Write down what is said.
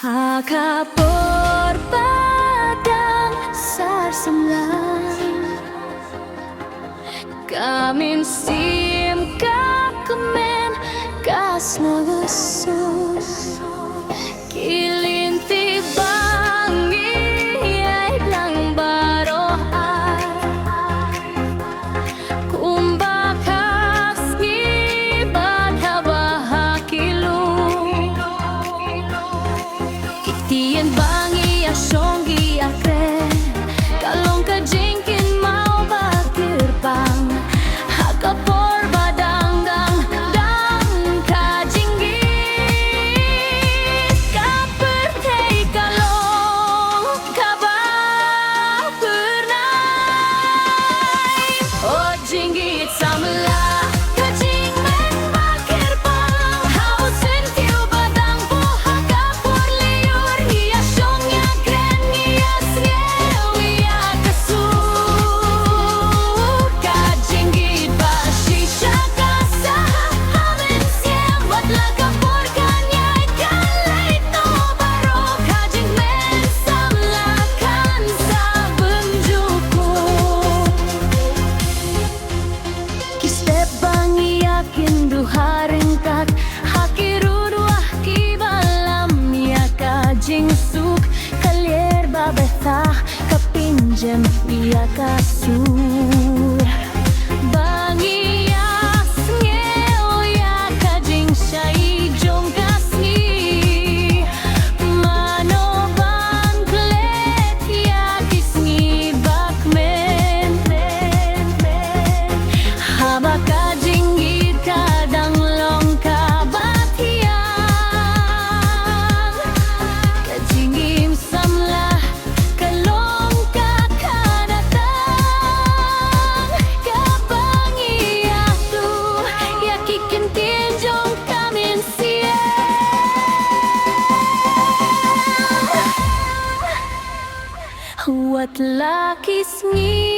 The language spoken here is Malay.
Hakapor padang sarsamlan Kamin sim kakemen kas nagusus Kilinti bangi ay lang baroan Kumbakas ngibad habahakilong Itian bangi asyonggi akren Kalong kajingkin mau bakirpang Hakapor badangdang dang kajinggit Kapertay kalong kabapernay O jinggit samla kajingmen bakirpang Hausin tiu badang po hakapor liur Iya syong yakren iya sngel iya kasur Kajinggit basisya kasa Hamen siem wat lakapor kanyay kalay no baro Kajingmen samlakan sa benjuko Kistep bangi yakin duharing kat Hakiruduah kibalam ya kajing suk Kalier babetah kapinjem ya kasur Bangi yas ngeo ya kajing syai jom kasngi Mano bangklet ya kisngi bakmen Haba kajinggit kadang long kabatian Kajinggim samlah kalong kakadatang Kabangi atu ya kikintin jong kamin siya Wat lakis ngi